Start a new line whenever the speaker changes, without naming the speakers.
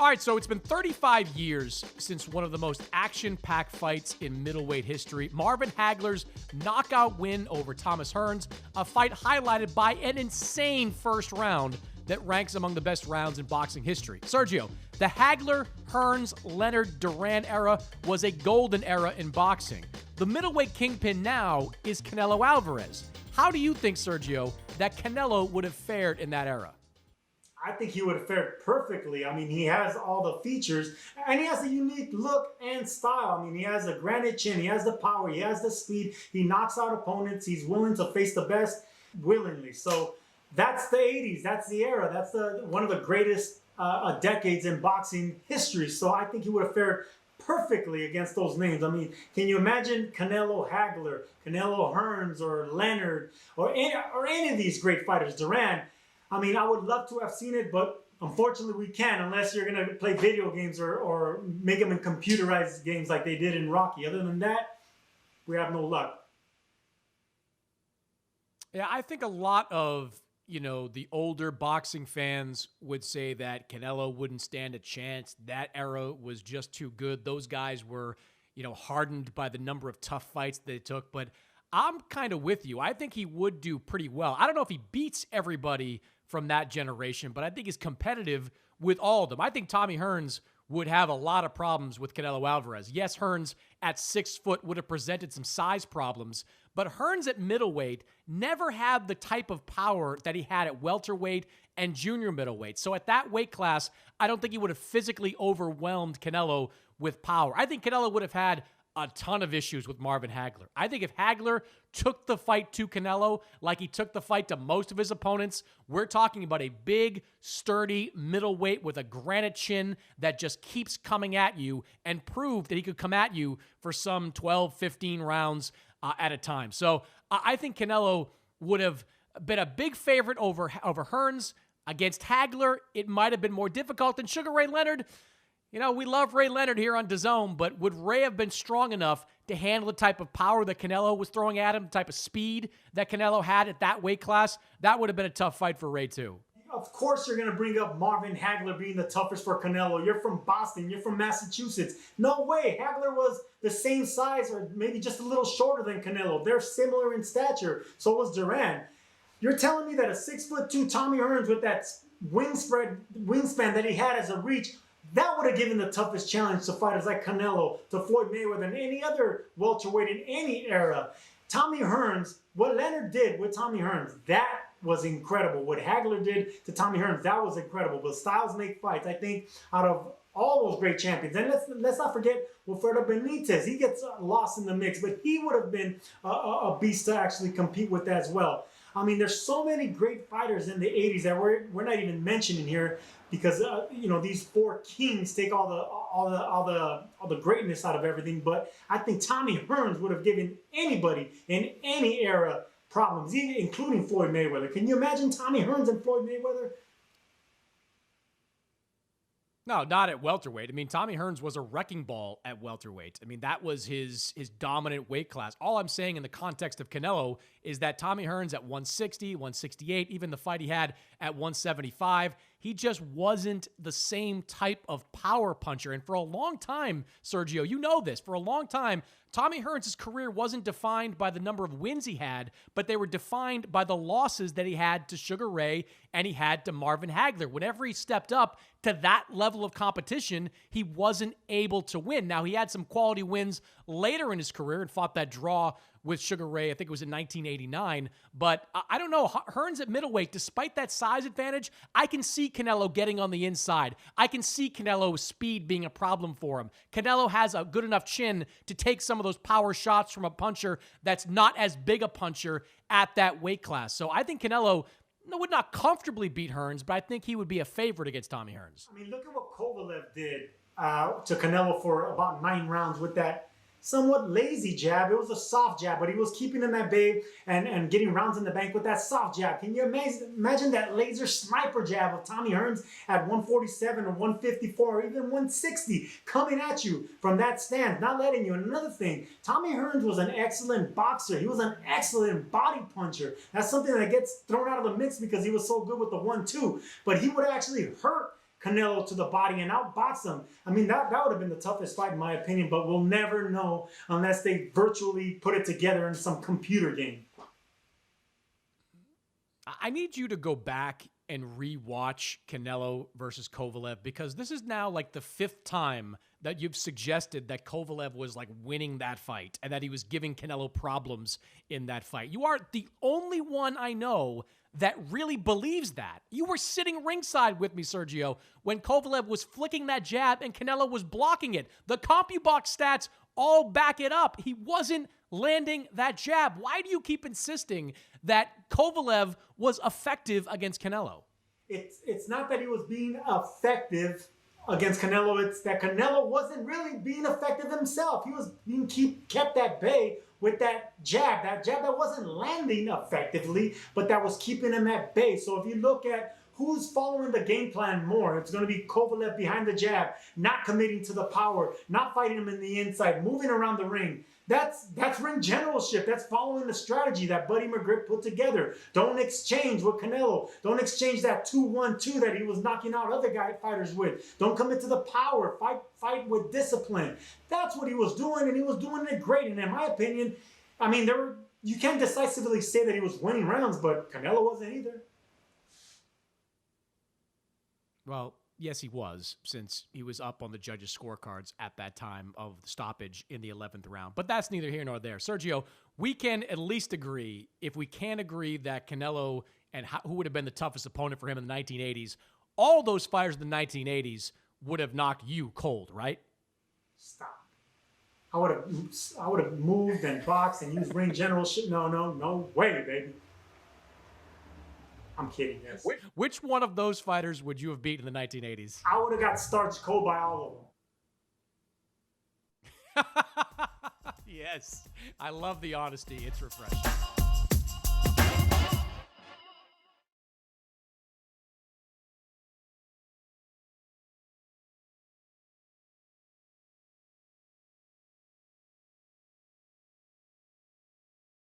All right, so it's been 35 years since one of the most action-packed fights in middleweight history, Marvin Hagler's knockout win over Thomas Hearns, a fight highlighted by an insane first round that ranks among the best rounds in boxing history. Sergio, the Hagler, Hearns, Leonard, Duran era was a golden era in boxing. The middleweight kingpin now is Canelo Alvarez. How do you think, Sergio, that Canelo would have fared in that era?
I think he would have fared perfectly. I mean, he has all the features, and he has a unique look and style. I mean, he has a granite chin, he has the power, he has the speed, he knocks out opponents, he's willing to face the best willingly. So that's the 80s, that's the era, that's one of the greatest decades in boxing history. So I think he would have fared perfectly against those names. I mean, can you imagine Canelo Hagler, Canelo Hearns, or Leonard, or any of these great fighters, Duran? I mean, I would love to have seen it, but unfortunately we can't unless you're going to play video games or make them in computerized games like they did in Rocky. Other than that, we have no luck.
Yeah, I think a lot of, the older boxing fans would say that Canelo wouldn't stand a chance. That era was just too good. Those guys were, hardened by the number of tough fights they took. But I'm kind of with you. I think he would do pretty well. I don't know if he beats everybody from that generation, but I think he's competitive with all of them. I think Tommy Hearns would have a lot of problems with Canelo Alvarez. Yes, Hearns at 6 foot would have presented some size problems, but Hearns at middleweight never had the type of power that he had at welterweight and junior middleweight. So at that weight class, I don't think he would have physically overwhelmed Canelo with power. I think Canelo would have had a ton of issues with Marvin Hagler. I think if Hagler took the fight to Canelo like he took the fight to most of his opponents, we're talking about a big, sturdy middleweight with a granite chin that just keeps coming at you and proved that he could come at you for some 12, 15 rounds at a time. So I think Canelo would have been a big favorite over Hearns. Against Hagler, it might have been more difficult than Sugar Ray Leonard. We love Ray Leonard here on Dazn, but would Ray have been strong enough to handle the type of power that Canelo was throwing at him, the type of speed that Canelo had at that weight class? That would have been a tough fight for Ray, too.
Of course you're going to bring up Marvin Hagler being the toughest for Canelo. You're from Boston. You're from Massachusetts. No way. Hagler was the same size or maybe just a little shorter than Canelo. They're similar in stature. So was Duran. You're telling me that a 6'2" Tommy Hearns with that wingspan that he had as a reach, that would have given the toughest challenge to fighters like Canelo, to Floyd Mayweather, and any other welterweight in any era. Tommy Hearns, what Leonard did with Tommy Hearns, that was incredible. What Hagler did to Tommy Hearns, that was incredible. But styles make fights. I think out of all those great champions, and let's not forget Wilfredo Benitez. He gets lost in the mix, but he would have been a beast to actually compete with as well. I mean, there's so many great fighters in the 80s that we're not even mentioning here because these four kings take all the greatness out of everything. But I think Tommy Hearns would have given anybody in any era problems, even including Floyd Mayweather. Can you imagine Tommy Hearns and Floyd Mayweather?
No, not at welterweight. I mean, Tommy Hearns was a wrecking ball at welterweight. I mean, that was his dominant weight class. All I'm saying in the context of Canelo is that Tommy Hearns at 160, 168, even the fight he had at 175, he just wasn't the same type of power puncher. And for a long time, Sergio, you know this, for a long time, Tommy Hearns' career wasn't defined by the number of wins he had, but they were defined by the losses that he had to Sugar Ray and he had to Marvin Hagler. Whenever he stepped up to that level of competition, he wasn't able to win. Now, he had some quality wins later in his career and fought that draw with Sugar Ray. I think it was in 1989. But I don't know. Hearns at middleweight, despite that size advantage, I can see Canelo getting on the inside. I can see Canelo's speed being a problem for him. Canelo has a good enough chin to take some of those power shots from a puncher that's not as big a puncher at that weight class. So I think Canelo would not comfortably beat Hearns, but I think he would be a favorite against Tommy Hearns.
I mean, look at what Kovalev did to Canelo for about 9 rounds with that somewhat lazy jab. It was a soft jab, but he was keeping him at bay and getting rounds in the bank with that soft jab. Can you imagine that laser sniper jab of Tommy Hearns at 147 or 154 or even 160 coming at you from that stance, not letting you? And another thing, Tommy Hearns was an excellent boxer. He was an excellent body puncher. That's something that gets thrown out of the mix because he was so good with the 1-2. But he would actually hurt Canelo to the body and outbox him. I mean, that would have been the toughest fight in my opinion, but we'll never know unless they virtually put it together in some computer game.
I need you to go back and rewatch Canelo versus Kovalev, because this is now like the 5th time that you've suggested that Kovalev was like winning that fight and that he was giving Canelo problems in that fight. You are the only one I know that really believes that. You were sitting ringside with me, Sergio, when Kovalev was flicking that jab and Canelo was blocking it. The CompuBox stats all back it up. He wasn't landing that jab. Why do you keep insisting that Kovalev was effective against Canelo?
It's not that he was being effective against Canelo. It's that Canelo wasn't really being effective himself. He was being kept at bay with that jab that wasn't landing effectively, but that was keeping him at bay. So if you look at who's following the game plan more, it's going to be Kovalev behind the jab, not committing to the power, not fighting him in the inside, moving around the ring. That's ring generalship. That's following the strategy that Buddy McGriff put together. Don't exchange with Canelo. Don't exchange that 2-1-2 that he was knocking out other fighters with. Don't commit to the power. Fight with discipline. That's what he was doing, and he was doing it great. And in my opinion, I mean, you can't decisively say that he was winning rounds, but Canelo wasn't either.
Well, yes, he was, since he was up on the judges' scorecards at that time of the stoppage in the 11th round. But that's neither here nor there. Sergio, we can at least agree, if we can't agree that Canelo and who would have been the toughest opponent for him in the 1980s, all those fighters in the 1980s would have knocked you cold, right?
Stop. I would have moved and boxed and used ring generalship. No way, baby. I'm kidding, yes.
Which one of those fighters would you have beaten in the 1980s?
I would have got starched cold by all of them.
Yes. I love the honesty. It's refreshing.